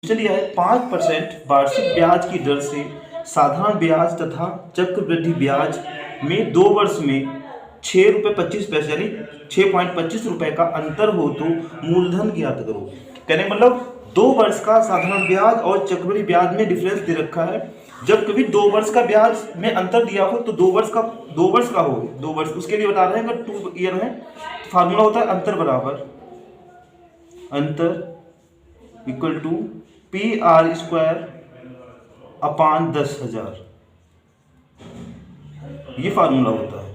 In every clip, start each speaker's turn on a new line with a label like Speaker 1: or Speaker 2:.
Speaker 1: Question दिया है 5% वार्षिक ब्याज की दर से साधारण ब्याज तथा चक्रवृद्धि ब्याज में 2 वर्ष में 6 रुपये 25 पैसे यानी 6.25 रुपए का अंतर हो तो मूलधन ज्ञात करो। कहने मतलब 2 वर्ष का साधारण ब्याज और चक्रवृद्धि ब्याज में डिफरेंस दे रखा है। जब कभी 2 वर्ष का ब्याज में अंतर दिया हो तो 2 वर्ष का हो, 2 वर्ष उसके लिए बता रहे हैं। अगर 2 ईयर है तो फार्मूला होता है अंतर बराबर अंतर इक्वल टू PR² अपान 10,000, ये फार्मूला होता है।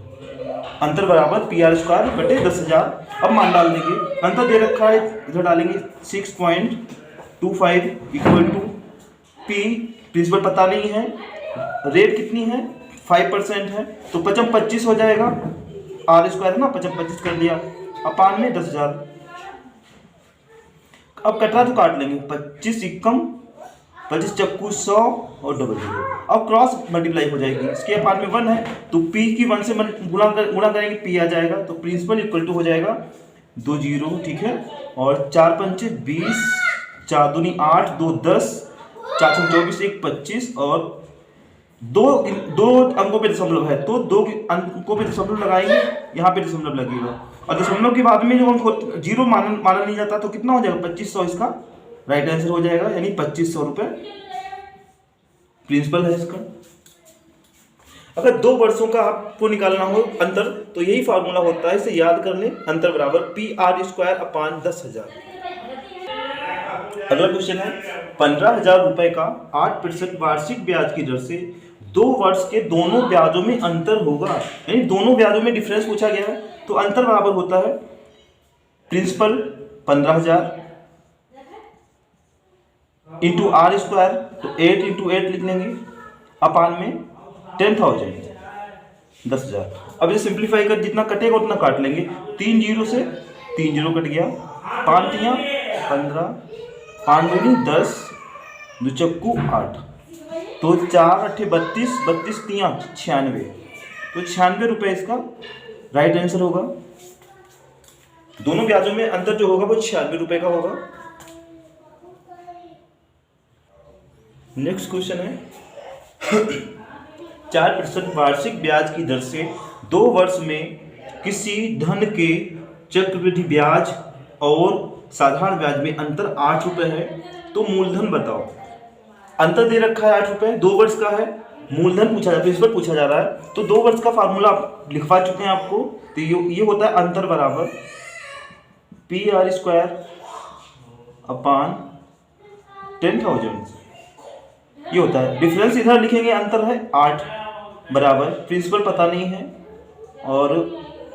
Speaker 1: अंतर बराबर PR² बटे 10,000। अब मान डाल देंगे, अंतर दे रखा है, इधर डालेंगे 6.25 इक्वल टू P, प्रिंसिपल पता नहीं है, रेट कितनी है 5% है तो 25 हो जाएगा, R² है ना, 25 कर दिया अपान में 10,000। अब कटरा तो काट लेंगे, 25 इक्कम 25 चक्कू 100 और डबल 0। अब क्रॉस मल्टीप्लाई हो जाएगी, इसके अपान में 1 है तो P की 1 से गुणा करेंगे, P आ जाएगा तो प्रिंसिपल इक्वल टू हो जाएगा 2 0, ठीक है। और 4 पंचे 20, 4 दूनी 8, 2 10, 4 24, 1 25 और दो अंकों पे दशमलव है तो 2 अंकों पे दशमलव लगाएंगे, यहाँ पे दशमलव लगेगा और दशमलव के बाद में जो अंक 0 माना नहीं जाता तो कितना हो जाएगा 2500, इसका राइट आंसर हो जाएगा, यानी 2500 रुपए प्रिंसिपल है इसका। अगर 2 वर्षों का आपको निकालना हो अंतर तो यही फार्मूला होता है, इसे याद कर लें, अंतर बराबर PR² अपान 10,000। अगला क्वेश्चन है 15,000 रुपए का 8% वार्षिक ब्याज की दर से 2 वर्ष के दोनों ब्याजों में अंतर होगा, यानी दोनों ब्याजों में डिफरेंस पूछा गया है तो अंतर बराबर होता है प्रिंसिपल 15,000 इंटू R² तो 8 इंटू 8 लिख लेंगे अपान में 10,000। अब ये सिंप्लीफाई कर जितना कटेगा उतना काट लेंगे, 3 0 से 3 0 कट गया, 5 तियां 15, 5 दूनी 10, 2 चक्कू 8 तो 4 8 32, 32 तियां 96 तो 96 रुपये इसका राइट आंसर होगा। दोनों ब्याजों में अंतर जो होगा वो 96 रुपये का होगा। नेक्स्ट क्वेश्चन है 4% वार्षिक ब्याज की दर से 2 वर्ष में किसी धन के चक्रवृद्धि ब्याज और साधारण ब्याज में अंतर 8 रुपये है तो मूलधन बताओ। अंतर दे रखा है 8 रुपये, 2 वर्ष का है, मूलधन पूछा जा रहा है, प्रिंसिपल पूछा जा रहा है तो 2 वर्ष का फार्मूला लिखवा चुके हैं आपको, तो ये होता है अंतर बराबर PR² अपान 10,000, ये होता है। डिफरेंस इधर लिखेंगे, अंतर है 8 बराबर, प्रिंसिपल पता नहीं है और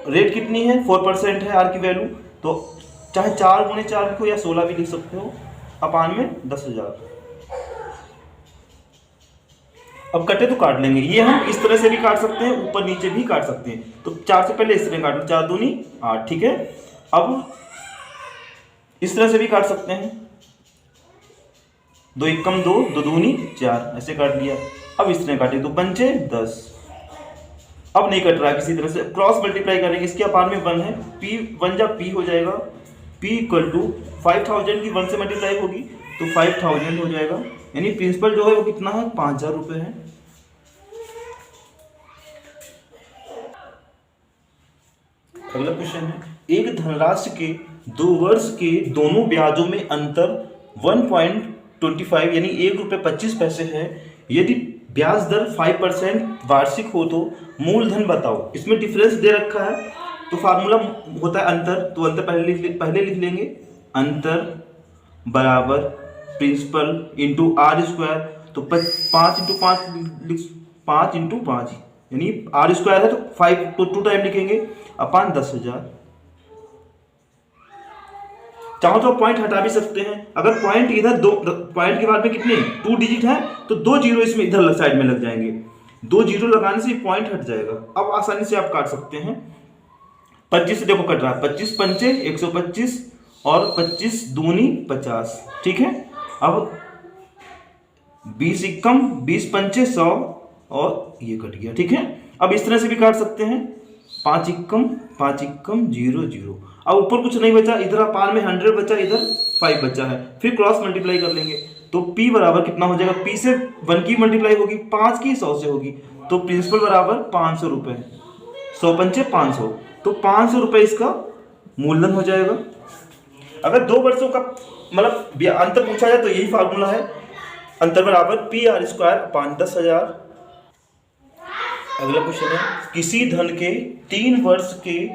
Speaker 1: रेट कितनी है 4% है R की वैल्यू, तो चाहे 4 गुणे 4 लिखो या 16 भी लिख सकते हो अपान में 10,000। अब कटे तो काट लेंगे, ये हम इस तरह से भी काट सकते हैं, ऊपर नीचे भी काट सकते हैं, तो 4 से पहले इस तरह काट लो, 4 दूनी 8, ठीक है। अब इस तरह से भी काट सकते हैं, 2 इक्कम 2, 2 दूनी 4, ऐसे काट लिया। अब इस तरह काटे तो 5 10, अब नहीं कट रहा किसी तरह से, क्रॉस मल्टीप्लाई करेंगे, इसके अपान में 1 है, P 1 जा P हो जाएगा, P इक्वल टू 5,000 की 1 से मल्टीप्लाई होगी तो 5,000 हो जाएगा, यानी प्रिंसिपल जो है वो कितना है 5,000 रुपये है। अगला क्वेश्चन है एक धनराशि के 2 वर्ष के दोनों ब्याजों में अंतर 1.25 यानी 1 रुपये 25 पैसे है। यदि ब्याज दर 5% वार्षिक हो तो मूलधन बताओ। इसमें डिफरेंस दे रखा है तो फार्मूला होता है अंतर, तो अंतर पहले लिख लेंगे, अंतर बराबर प्रिंसिपल इंटू R² तो 5 इंटू 5 यानी R² है तो 5 तो 2 टाइम लिखेंगे अपान 10,000। चाहो तो पॉइंट हटा भी सकते हैं, अगर पॉइंट इधर 2 पॉइंट के बाद में कितने 2 डिजिट है तो 2 जीरो इसमें इधर साइड में लग जाएंगे, 2 जीरो लगाने से पॉइंट हट जाएगा। अब आसानी से आप काट सकते हैं, 25 से देखो कट रहा है, 25 पंचे 125 और 25 दूनी 50, ठीक है। अब 20 इक्कम 20 पंचे 100 और ये कट गया, ठीक है। अब इस तरह से भी काट सकते हैं, 5 इक्कम 0 0। अब ऊपर कुछ नहीं बचा, इधर अपान में 100 बचा, इधर 5 बचा है, फिर क्रॉस मल्टीप्लाई कर लेंगे, तो P बराबर कितना हो जाएगा, P से 1 की मल्टीप्लाई होगी, 5 की 100 से होगी, तो प्रिंसिपल बराबर 500 रुपये, 100 पंचे 500, तो 500 रुपये इसका मूलधन हो जाएगा। अगर 2 वर्षों का मतलब अंतर पूछा जाए तो यही फार्मूला है, अंतर बराबर PR² अपान 10,000। अगला क्वेश्चन है, किसी धन के 3 वर्ष के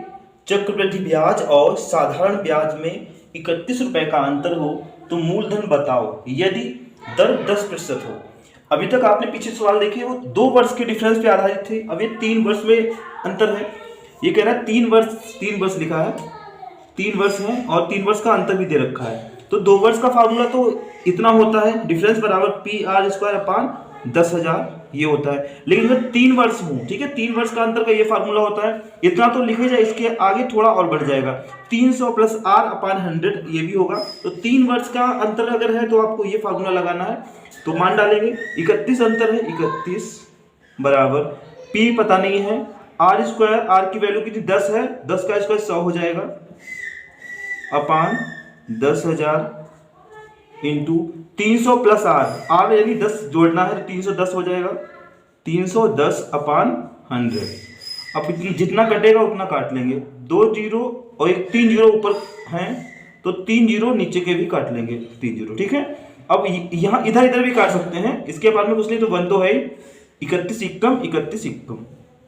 Speaker 1: चक्रवृद्धि ब्याज और साधारण ब्याज में 31 रुपए का अंतर हो तो मूलधन बताओ यदि दर 10% हो। अभी तक आपने पीछे सवाल देखे वो 2 वर्ष के डिफरेंस पे आधारित थे, अब ये 3 वर्ष में अंतर है। ये कह रहा है 3 वर्ष लिखा है, 3 वर्ष है और 3 वर्ष का अंतर भी दे रखा है, तो 2 वर्ष का फार्मूला तो इतना होता है, डिफरेंस बराबर PR² अपान 10,000 ये होता है। लेकिन मैं 3 वर्ष हूँ, ठीक है, 3 वर्ष का अंतर का ये फार्मूला होता है, इतना तो लिखे जाए, इसके आगे थोड़ा और बढ़ जाएगा, 300 + R अपान 100 ये भी होगा। तो 3 वर्ष का अंतर अगर है तो आपको ये फार्मूला लगाना है, तो मान डालेंगे 31 अंतर है, 31 बराबर P पता नहीं है, R², R की वैल्यू कितनी 10 है, 10 का स्क्वायर 100 हो जाएगा, अपान 10,000 इंटू 300 + R यानी 10 जोड़ना है तो 310 हो जाएगा, 310 अपान 100। अब जितना कटेगा उतना काट लेंगे, 2 जीरो और 3 जीरो ऊपर हैं तो 3 जीरो नीचे के भी काट लेंगे, 3 जीरो, ठीक है। अब यहाँ इधर भी काट सकते हैं, इसके बाद में कुछ नहीं तो 1 तो है ही, 31 इक्कम 31 इक्कम।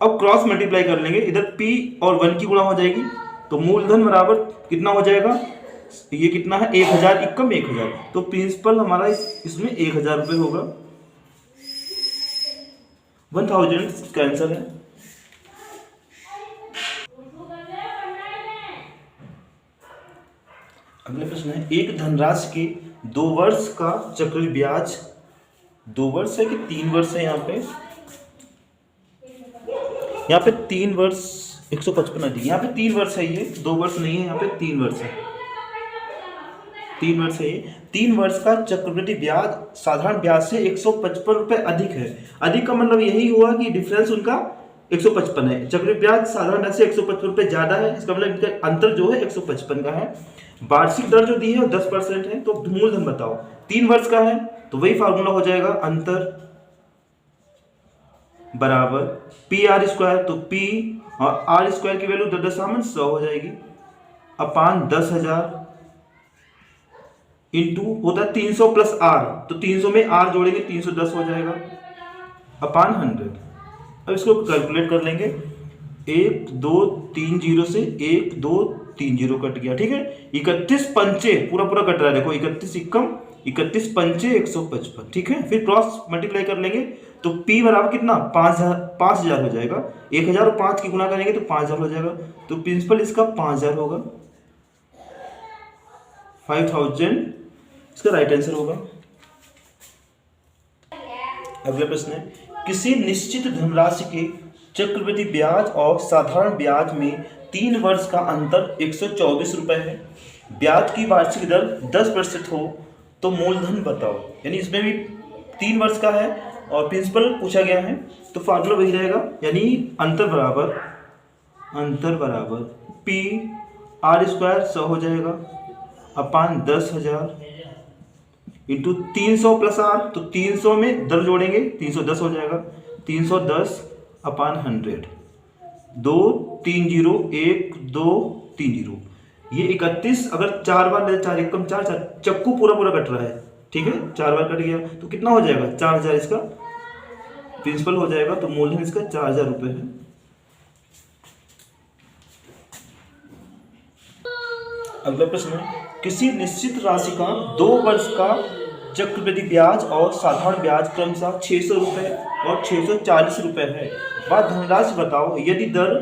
Speaker 1: अब क्रॉस मल्टीप्लाई कर लेंगे, इधर P और 1 की गुणा हो जाएगी, तो मूलधन बराबर कितना हो जाएगा, ये कितना है 1000 इक्कम 1000, तो प्रिंसिपल हमारा इसमें 1000 रुपये होगा, 1000 कैंसिल है। अगले प्रश्न है, एक धनराशि के 2 वर्ष का चक्रवृद्धि ब्याज, 2 वर्ष है कि 3 वर्ष है, यहाँ पे 3 वर्ष 155 है, यहाँ पे 3 वर्ष है, ये 2 वर्ष नहीं है, यहाँ पे 3 वर्ष है, 3 वर्ष है। 3 वर्ष का चक्रवृद्धि ब्याज साधारण ब्याज से 155 रुपये अधिक है। अधिक का मतलब यही हुआ कि डिफरेंस उनका 155 है, चक्रवृद्धि ब्याज साधारण ब्याज से 155 रुपये ज्यादा है, इसका मतलब इनका अंतर जो है 155 का है। वार्षिक दर जो दी है वो 10% है, तो मूलधन बताओ, 3 वर्ष का है तो वही फार्मूला हो जाएगा, अंतर बराबर PR², तो P और R² की वैल्यू 10 100 हो जाएगी, अपान 10,000 इंटू होता है 300 + R, तो 300 में R जोड़ेंगे 310 हो जाएगा, अपान 100। अब इसको कैलकुलेट कर लेंगे, 1 2 3 जीरो से 1 2 3 जीरो कट गया, ठीक है। 31 पंचे पूरा कट रहा है, देखो 31 इक्कम 31 पंचे 155, ठीक है। फिर क्रॉस मल्टीप्लाई कर लेंगे तो P बराबर कितना 5000 हो जाएगा, 1000 और 5 की गुणा करेंगे तो 5000 हो जाएगा, तो प्रिंसिपल इसका 5000 होगा, 5000 इसका राइट आंसर होगा। अगला प्रश्न है, किसी निश्चित धनराशि के चक्रवृद्धि ब्याज और साधारण ब्याज में 3 वर्ष का अंतर 124 रुपये है, ब्याज की वार्षिक दर 10% हो तो मूलधन बताओ। यानी इसमें भी 3 वर्ष का है और प्रिंसिपल पूछा गया है, तो फार्मूला वही रहेगा, यानी अंतर बराबर PR² 100 हो जाएगा, अपान 10,000 इंटू 300 + R, तो 300 में दर जोड़ेंगे 310 हो जाएगा, 310 अपान 100, 2 3 जीरो 1 2 3 जीरो, ये 31 अगर 4 बार ले, 4 एकम 4 4, चक्कू पूरा कट रहा है, ठीक है, 4 बार कट गया तो कितना हो जाएगा 4000 इसका प्रिंसिपल हो जाएगा, तो मूलधन इसका 4000 रुपये है। अगला प्रश्न है, किसी निश्चित राशि का 2 वर्ष का चक्रवृद्धि ब्याज और साधारण ब्याज क्रमशः 600 रुपये और 640 रुपये है, वह धनराशि बताओ यदि दर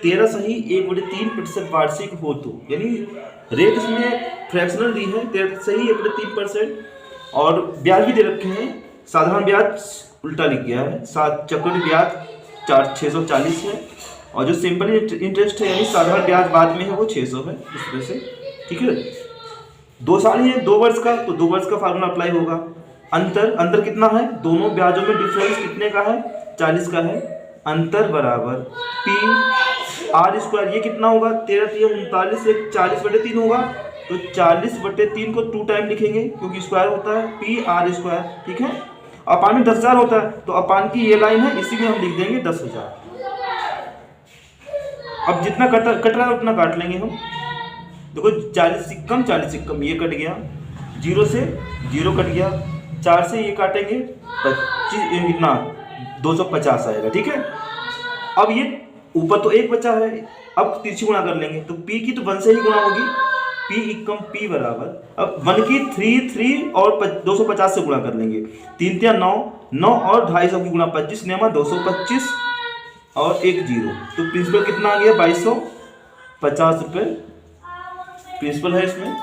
Speaker 1: 13.3% वार्षिक हो तो। यानी रेट इसमें फ्रैक्शनल दी है, 13.3% और ब्याज भी दे रखे हैं, साधारण ब्याज उल्टा लिख गया है, चक्रवृद्धि ब्याज 640 है और जो सिंपल इंटरेस्ट है यानी साधारण ब्याज बाद में है वो 600 है, इस तरह से, ठीक है। 2 साल ही है, 2 वर्ष का, तो 2 वर्ष का फार्मूला अप्लाई होगा। अंतर कितना है, दोनों ब्याजों में डिफरेंस कितने का है 40 का है, अंतर बराबर PR², ये कितना होगा 13 3 39 से 40/3 होगा, तो 40/3 को 2 टाइम लिखेंगे क्योंकि स्क्वायर होता है पी आर स्क्वायर, ठीक है। अपान में 10,000 होता है तो अपान की ये लाइन है, इसी में हम लिख देंगे 10,000। अब जितना कट रहा है उतना काट लेंगे हम। देखो 40 से कम ये कट गया, 0 से 0 कट गया, 4 से ये काटेंगे 25, इतना 250 आएगा, ठीक है। अब ये ऊपर तो 1 बचा है, अब तिरछी गुणा कर लेंगे तो p की तो 1 से ही गुणा होगी, p इक्कम p बराबर, अब 1 की 3 और 250 से गुणा कर लेंगे, 3 3 9 9 और 250 की गुणा 25 नेमा 225 और 1 0, तो प्रिंसिपल कितना आ गया 2250 रुपये प्रिंसिपल है इसमें।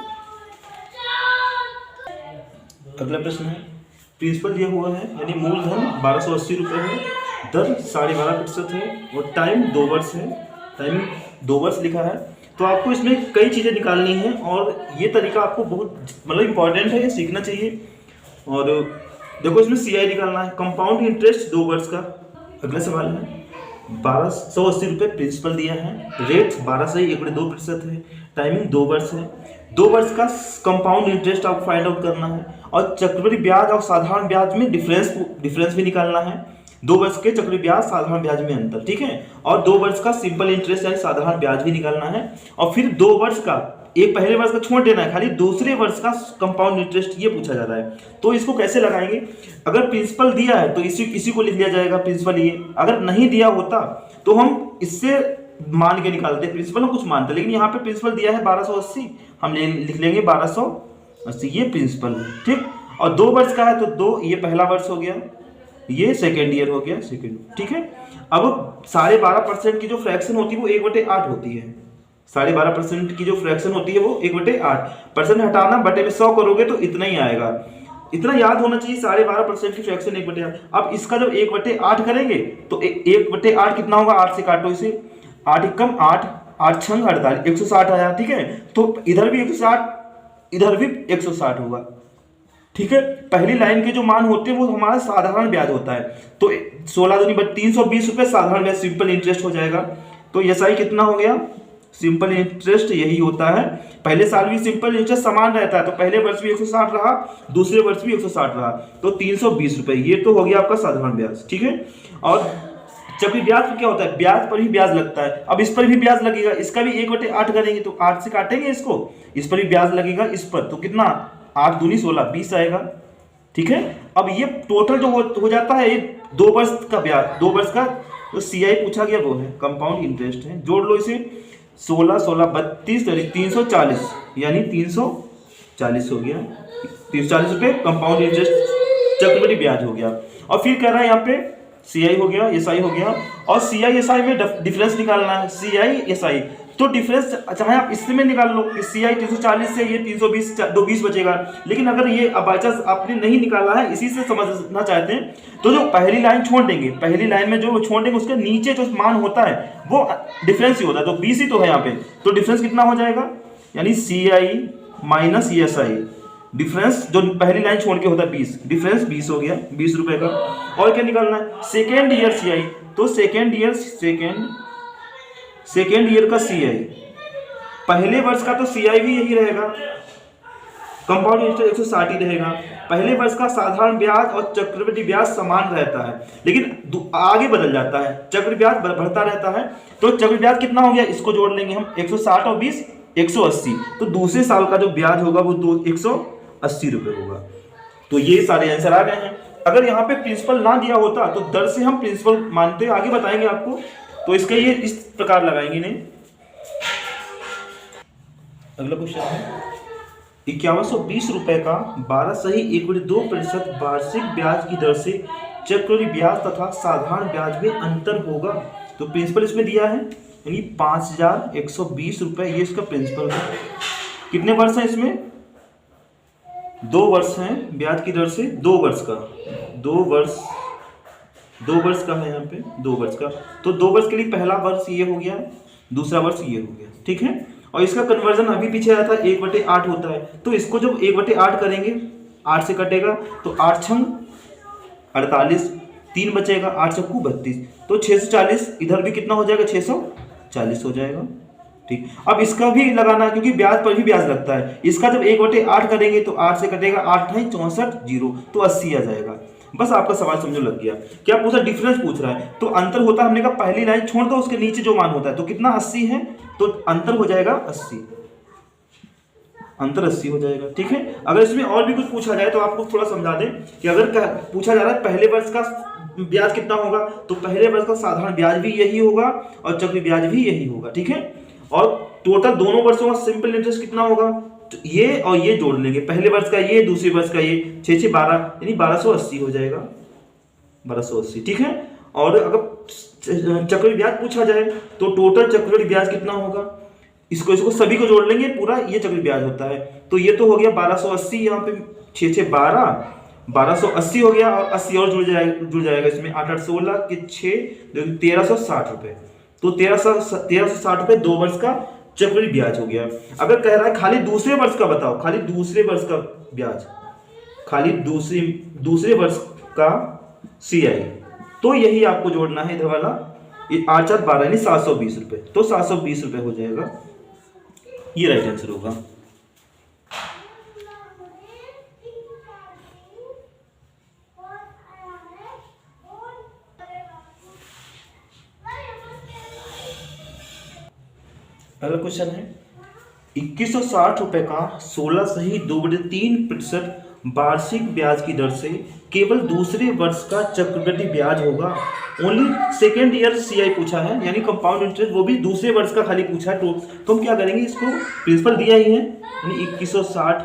Speaker 1: अगला प्रश्न है, प्रिंसिपल दिया हुआ है यानी मूलधन 1280 रुपये है, दर 12.5% है और टाइम 2 वर्ष है, टाइम 2 वर्ष लिखा है। तो आपको इसमें कई चीज़ें निकालनी है और ये तरीका आपको बहुत मतलब इंपॉर्टेंट है, ये सीखना चाहिए। और देखो इसमें CI निकालना है, कंपाउंड इंटरेस्ट 2 वर्ष का। अगला सवाल है, 1280 रुपये प्रिंसिपल दिया है, रेट 12 से 1.2% है, टाइमिंग 2 वर्ष है, 2 वर्ष का कंपाउंड इंटरेस्ट आपको फाइंड आउट करना है और चक्रवृद्धि ब्याज और साधारण ब्याज में डिफरेंस भी निकालना है। 2 वर्ष के चक्रवृद्धि ब्याज साधारण ब्याज में अंतर, ठीक है। और 2 वर्ष का सिंपल इंटरेस्ट यानी साधारण ब्याज भी निकालना है और फिर 2 वर्ष का, एक पहले वर्ष का छोड़ देना है, खाली दूसरे वर्ष का कंपाउंड इंटरेस्ट ये पूछा जा रहा है। तो इसको कैसे लगाएंगे, अगर प्रिंसिपल दिया है तो इसी को लिख लिया जाएगा प्रिंसिपल ये, अगर नहीं दिया होता तो हम इससे मान के निकालते, प्रिंसिपल हम कुछ मानते, लेकिन यहाँ पे प्रिंसिपल दिया है 1280, हम लिख लेंगे 1280, ये प्रिंसिपल है, ठीक। और 2 वर्ष का है तो 2, ये पहला वर्ष हो गया, ये सेकेंड ईयर हो गया, सेकेंड, ठीक है। अब 12.5% की जो फ्रैक्शन होती है वो 1/8 होती है, 12.5% की जो फ्रैक्शन होती है वो 1/8%, हटाना बटे में 100 करोगे तो इतना ही आएगा, इतना याद होना चाहिए, 12.5% की फ्रैक्शन 1/8। अब इसका जब 1/8 करेंगे तो 1/8 कितना होगा, 8 से काटो इसे, 8 एकम 8, 8 छंग 48, 160 आया, ठीक है। तो इधर भी 160, इधर भी 160 होगा, ठीक है। पहली लाइन के जो मान होते हैं वो हमारा साधारण ब्याज होता है, तो 16 दूनी 320 रुपये साधारण ब्याज सिंपल इंटरेस्ट हो जाएगा। तो SI कितना हो गया, सिंपल इंटरेस्ट यही होता है, पहले साल भी सिंपल इंटरेस्ट समान रहता है, तो पहले वर्ष भी 160 रहा, दूसरे वर्ष भी 160 रहा, तो 320 रुपये, ये तो हो गया आपका साधारण ब्याज, ठीक है। और चक्रवृद्धि ब्याज क्या होता है, ब्याज पर भी ब्याज लगता है, अब इस पर भी ब्याज लगेगा, इसका भी 1/8 करेंगे तो 8 से काटेंगे इसको, इस पर भी ब्याज लगेगा, इस पर तो कितना 8 दूनी 16, 20 आएगा, ठीक है। अब ये टोटल जो हो जाता है, ये 2 वर्ष का ब्याज, 2 वर्ष का तो CI पूछा गया वो है कंपाउंड इंटरेस्ट है, जोड़ लो इसे, 16 16 32 340 यानी 340 हो गया, 340 रुपये कंपाउंड इंटरेस्ट चक्रवृद्धि ब्याज हो गया। और फिर कह रहा है यहाँ पे CI हो गया, SI हो गया, और CI SI में डिफरेंस निकालना है, CI SI तो डिफरेंस चाहे आप इसमें निकाल लो कि CI 340 से ये 320 220 बचेगा, लेकिन अगर ये बाई चांस आपने नहीं निकाला है, इसी से समझना चाहते हैं, तो जो पहली लाइन छोड़ देंगे, पहली लाइन में जो छोड़ देंगे उसके नीचे जो मान होता है वो डिफरेंस ही होता है, तो 20 ही तो है यहाँ पे, तो डिफरेंस कितना हो जाएगा, यानी CI माइनस SI, डिफरेंस जो पहली लाइन छोड़ के होता है 20, डिफरेंस 20 हो गया, 20 रुपए का। और क्या निकालना है, सेकेंड ईयर CI, तो सेकेंड ईयर का CI, पहले वर्ष का तो CI भी यही रहेगा, कंपाउंड इंटरेस्ट 160 ही रहेगा, पहले वर्ष का साधारण ब्याज और चक्रवृद्धि ब्याज समान रहता है, लेकिन आगे बदल जाता है, चक्रवृद्धि ब्याज बढ़ता रहता है, तो चक्रवृद्धि ब्याज कितना हो गया, इसको जोड़ लेंगे हम, 160 और 20 180, तो दूसरे साल का जो ब्याज होगा वो 180 रुपये होगा। तो ये सारे आंसर आ गए हैं। अगर यहाँ पे प्रिंसिपल ना दिया होता तो दर से हम प्रिंसिपल मानते, आगे बताएंगे आपको, तो इसका ये इस प्रकार लगाएंगे नहीं। अगला क्वेश्चन है 5120 रुपए का 12.2% वार्षिक ब्याज की दर से चक्रवृद्धि ब्याज तथा साधारण ब्याज में अंतर होगा। तो प्रिंसिपल इसमें दिया है यानी 5120 रुपए, ये इसका प्रिंसिपल है। कितने वर्ष है इसमें, 2 वर्ष हैं ब्याज की दर से, 2 वर्ष का, 2 वर्ष का है यहाँ पे, 2 वर्ष का, तो 2 वर्ष के लिए पहला वर्ष ये हो गया, दूसरा वर्ष ये हो गया, ठीक है। और इसका कन्वर्जन अभी पीछे आया था 1/8 होता है, तो इसको जब 1/8 करेंगे 8 से कटेगा तो 8 छंग 48, 3 बचेगा, 8 चक्कू 32, तो 640, इधर भी कितना हो जाएगा 640 हो जाएगा, ठीक, अब इसका भी लगाना है क्योंकि ब्याज पर भी ब्याज लगता है। इसका जब 1/8 करेंगे तो 8 से कटेगा, 8 है 64 जीरो, तो 80 आ जाएगा। बस आपका सवाल समझो लग गया। क्या पूछा? डिफरेंस पूछ रहा है, तो अंतर होता है, हमने कहा पहली लाइन छोड़ दो, उसके नीचे जो मान होता है, तो कितना 80 है, तो अंतर हो जाएगा 80, अंतर 80 हो जाएगा। ठीक है, अगर इसमें और भी कुछ पूछा जाए तो आपको थोड़ा समझा दें कि अगर पूछा जा रहा है पहले वर्ष का ब्याज कितना होगा, तो पहले वर्ष का साधारण ब्याज भी यही होगा और चक्र ब्याज भी यही होगा। ठीक है, और टोटल दोनों वर्षों का सिंपल इंटरेस्ट कितना होगा, तो ये और ये जोड़ लेंगे, पहले वर्ष का ये, दूसरे वर्ष का ये, 6 6 12 यानी 1280 हो जाएगा, 1280। ठीक है, और अगर चक्रवृद्धि ब्याज पूछा जाए तो टोटल चक्रवृद्धि ब्याज कितना होगा, इसको इसको सभी को जोड़ लेंगे, पूरा ये चक्रवृद्धि ब्याज होता है। तो ये तो हो गया 1280, यहाँ पे 6 6 12 1280 हो गया, और 80 और जुड़ जाएगा इसमें, 8 8 16 के 6 1360 रुपए। तो 1360 रुपए 2 वर्ष का चक्रवृद्धि ब्याज हो गया। अगर कह रहा है खाली दूसरे वर्ष का बताओ, खाली दूसरे वर्ष का ब्याज, खाली दूसरे वर्ष का CI, तो यही आपको जोड़ना है इधर वाला, 8 4 12 यानी 720 रुपए, तो 720 रुपए हो जाएगा, ये राइट आंसर होगा। अगला क्वेश्चन है 2160 रुपए का 16 सही 2/3% वार्षिक ब्याज की दर से केवल दूसरे वर्ष का चक्रवृद्धि ब्याज होगा। ओनली सेकेंड ईयर CI पूछा है, यानी कंपाउंड इंटरेस्ट, वो भी दूसरे वर्ष का खाली पूछा है। तो हम क्या करेंगे, इसको प्रिंसिपल दिया ही है, यानी 2160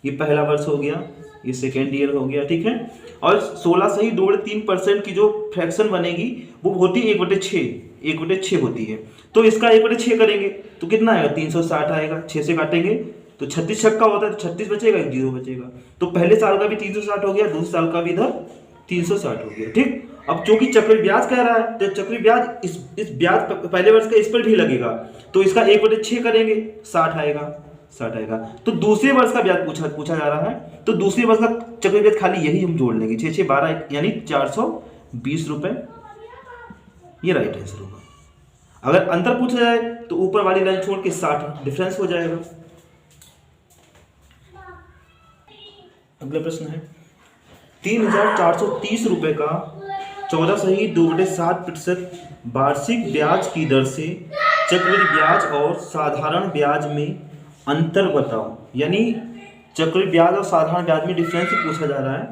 Speaker 1: ये पहला वर्ष हो गया, ये सेकेंड ईयर हो गया। ठीक है, और 16 सही 2/3% की जो फ्रैक्शन बनेगी वो होती है 1/6 होती है। तो इसका 1/6 करेंगे तो कितना आएगा, 360 आएगा, 6 से काटेंगे तो 36 छक्का होता है, तो 36 बचेगा, 1 जीरो बचेगा। तो पहले साल का भी 360 हो गया, दूसरे साल का भी इधर 360 हो गया। ठीक, अब चूंकि चक्रवृद्धि ब्याज कह रहा है, तो चक्रवृद्धि ब्याज इस ब्याज पहले वर्ष का इस पर भी लगेगा, तो इसका 1/6 करेंगे, 60 आएगा। तो दूसरे वर्ष का ब्याज पूछा जा रहा है, तो दूसरे वर्ष का चक्रवृद्धि ब्याज खाली यही हम जोड़ लेंगे, 6 6 12 यानी 420 रुपए, ये राइट आंसर होगा। अगर अंतर पूछा जाए तो ऊपर वाली लाइन छोड़ के 60 डिफरेंस हो जाएगा। अगला प्रश्न है 3430 रुपए का 14 सही 2/7% वार्षिक ब्याज की दर से चक्रवृद्धि ब्याज और साधारण ब्याज में अंतर बताओ। यानी चक्रवृद्धि ब्याज और साधारण ब्याज में डिफरेंस पूछा जा रहा है,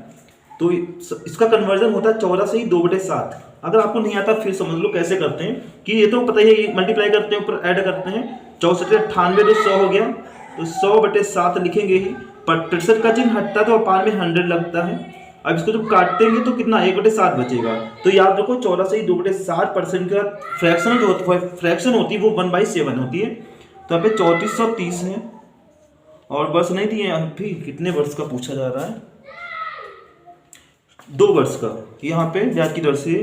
Speaker 1: तो इसका कन्वर्जन होता है 14 सही 2/7। अगर आपको नहीं आता फिर समझ लो कैसे करते हैं, कि ये तो पता ही है, मल्टीप्लाई करते हैं, ऊपर ऐड करते हैं, 64 98 तो 100 हो गया, तो 100/7 लिखेंगे ही, पर 63 का चिन्ह हटता है तो अपान में 100 लगता है। अब इसको जब काटेंगे तो कितना 1/7 बचेगा। तो याद रखो 14 सही 2/7% का फ्रैक्शन होती है वो 1/7 होती है। तो यहाँ पे 3430 है, और वर्ष नहीं दिए, अभी कितने वर्ष का पूछा जा रहा है, 2 वर्ष का। यहाँ पे ब्याज की दर से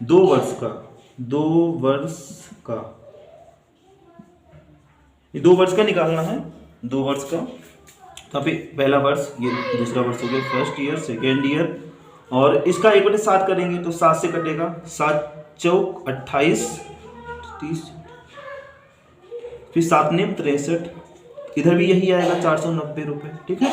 Speaker 1: 2 वर्ष का, 2 वर्ष का निकालना है, 2 वर्ष का। तो अभी पहला वर्ष, ये दूसरा वर्ष हो गया, फर्स्ट ईयर, सेकेंड ईयर, और इसका 1/7 करेंगे तो 7 से कटेगा, 7 चौक 28, 30, फिर 7 ने 63, इधर भी यही आएगा 490 रुपये। ठीक है,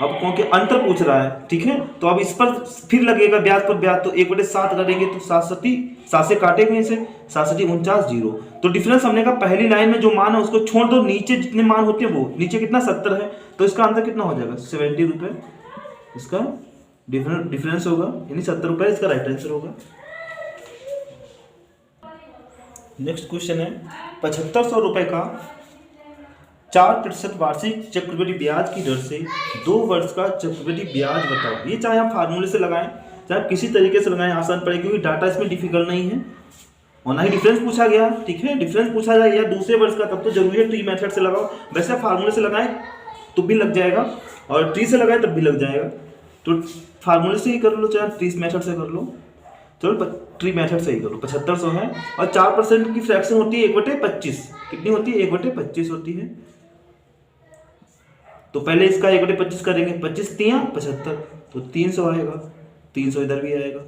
Speaker 1: अब क्योंकि अंतर पूछ रहा है, ठीक है, तो अब इस पर फिर लगेगा ब्याज पर ब्याज, तो 1/7 करेंगे तो 7 से काटेंगे इसे, 7 49 जीरो। तो डिफरेंस हमने कहा पहली लाइन में जो मान है उसको छोड़ दो, नीचे जितने मान होते हैं वो, नीचे कितना 70 है, तो इसका अंतर कितना हो जाएगा 70 रुपये, इसका डिफरेंस होगा, यानी 70 रुपये इसका राइट आंसर होगा। नेक्स्ट क्वेश्चन है 7500 रुपये का 4% वार्षिक चक्रवृद्धि ब्याज की दर से 2 वर्ष का चक्रवृद्धि ब्याज बताओ। ये चाहे आप फार्मूले से लगाएं, चाहे आप किसी तरीके से लगाएं, आसान पड़े, क्योंकि डाटा इसमें डिफिकल्ट नहीं है, और ना ही डिफरेंस पूछा गया। ठीक है, डिफरेंस पूछा जाए या दूसरे वर्ष का, तब तो जरूरी है ट्री मेथड से लगाओ। वैसे आप फार्मूले से लगाएं तो भी लग जाएगा, और ट्री से लगाएं तब भी लग जाएगा। तो फार्मूले से ही कर लो, चाहे ट्री मेथड से कर लो, चलो ट्री मेथड से ही करो। 7500 है, और 4% की फ्रैक्शन होती है 1/25, कितनी होती है 1/25 होती है। तो पहले इसका 1/25 करेंगे, 25 तियां 75, तो 300 आएगा, 300 इधर भी आएगा।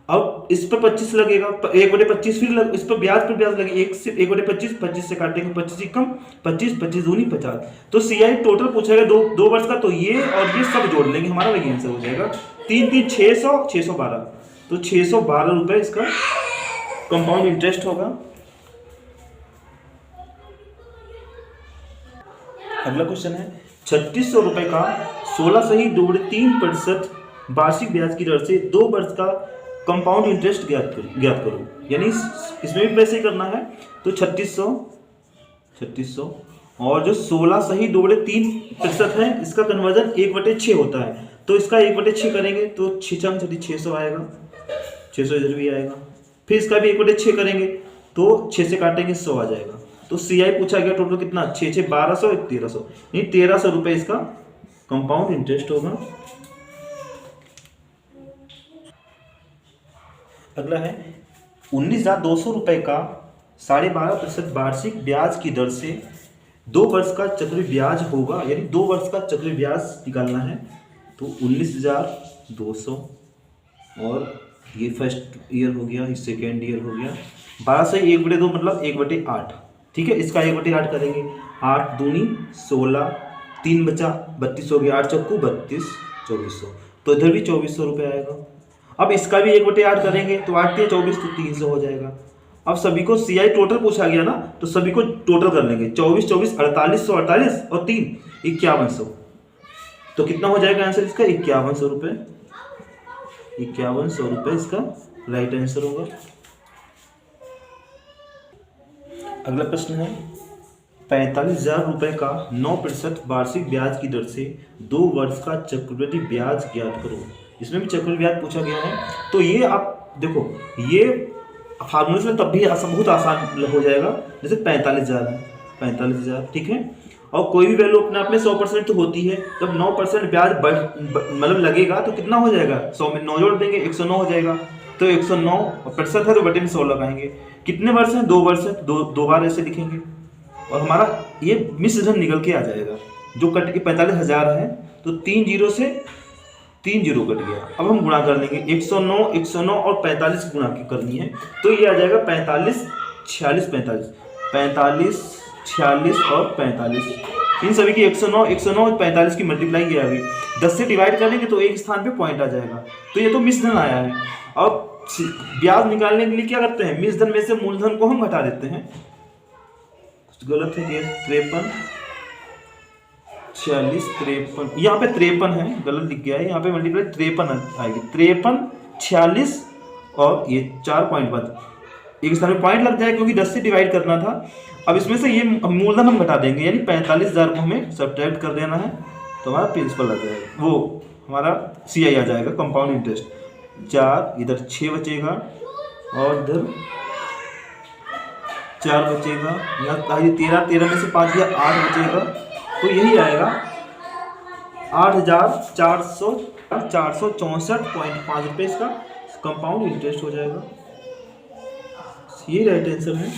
Speaker 1: अब इस पर 25 लगेगा, 1/25 फिर इस पर ब्याज लगे, 1/25, 25 से काटेंगे 25 एकम 25, 25 दूनी 50। तो सीआई टोटल पूछेगा दो वर्ष का, तो ये और ये सब जोड़ लेंगे, हमारा वही आंसर हो जाएगा। 3 3 600, 612, तो 612 रुपये इसका कंपाउंड इंटरेस्ट होगा। अगला क्वेश्चन है 3600 रुपये का 16 सही 3% वार्षिक ब्याज की दर से 2 वर्ष का कंपाउंड इंटरेस्ट ज्ञात करो। यानी इसमें भी वैसे ही करना है। तो 3600 और जो 16 सही 3% है, इसका कन्वर्जन 1/6 होता है। तो इसका 1/6 करेंगे तो 6 600 आएगा, 600 इधर भी आएगा। फिर इसका भी 1/6 करेंगे तो 6 से काटेंगे 100 आ जाएगा। तो सीआई पूछा गया टोटल कितना, 6 6 1200, 1300, यानी 1300 रुपये इसका कंपाउंड इंटरेस्ट होगा। अगला है 19,200 रुपये का 12.5% वार्षिक ब्याज की दर से 2 वर्ष का चक्रवृद्धि ब्याज होगा। यानी 2 वर्ष का चक्रवृद्धि ब्याज निकालना है। तो 19,200 और ये फर्स्ट ईयर हो गया, ये सेकेंड ईयर हो गया। 12 से 1/2 मतलब 1/8, ठीक है। इसका 1/8 करेंगे, 8 दूनी 16, 3 बचा 32 हो गया, 8 चक्कू 32, 2400। तो इधर भी 2400 रुपये आएगा। अब इसका भी 1/8 करेंगे तो 8 या 24 तो 300 हो जाएगा। अब सभी को सीआई टोटल पूछा गया ना, तो सभी को टोटल कर लेंगे, 24 24 4848 और 3 5100। तो कितना हो जाएगा आंसर इसका, 5100 रुपये। 5100 रुपये इसका राइट आंसर होगा। अगला प्रश्न है 45,000 रुपये का 9% वार्षिक ब्याज की दर से 2 वर्ष का चक्रवृद्धि ब्याज ज्ञात करो। इसमें भी चक्रवृद्धि ब्याज पूछा गया है। तो ये आप देखो, ये फार्मूले से तब भी बहुत आसान हो जाएगा। जैसे 45,000 है, 45,000, ठीक है। और कोई भी वैल्यू अपने आप में 100% तो होती है। जब 9% ब्याज मतलब लगेगा तो कितना हो जाएगा, 100 में 9 जोड़ देंगे 109 हो जाएगा। तो 109% है तो बटे में 100 लगाएंगे। कितने वर्ष हैं, 2 वर्ष है, दो बार ऐसे लिखेंगे और हमारा ये मिश्रधन निकल के आ जाएगा। जो कट के 45,000 है तो 3 जीरो से 3 जीरो कट गया। अब हम गुणा कर लेंगे, 109 और 45 गुणा की करनी है। तो ये आ जाएगा 45 46 45, 45 46 और 45। इन सभी की 109 और 45 की मल्टीप्लाई ये आ गई। 10 से डिवाइड करेंगे तो एक स्थान पे पॉइंट आ जाएगा। तो ये तो मिश्रधन आया है। अब ब्याज निकालने के लिए क्या करते हैं, मिश्रधन में से मूलधन को हम घटा देते हैं। कुछ गलत है, 53 46 53, यहाँ पे 53 है, गलत लिख गया है। यहाँ पे मल्टीप्लाई 53 आएगी, 53 46 और ये 4 पॉइंट बाद एक स्थान में पॉइंट लग जाएगा क्योंकि 10 से डिवाइड करना था। अब इसमें से ये मूलधन हम घटा देंगे, यानी 45,000 को हमें सब्ट्रैक्ट कर देना है। तो हमारा प्रिंसिपल आ जाएगा, वो हमारा सीआई आ जाएगा, कंपाउंड इंटरेस्ट। 4 इधर 6 बचेगा और इधर 4 बचेगा। यहाँ 13 में से 5 गया 8 बचेगा। तो यही आएगा 8,464.5 रुपये इसका कंपाउंड इंटरेस्ट हो जाएगा। ये राइट आंसर है।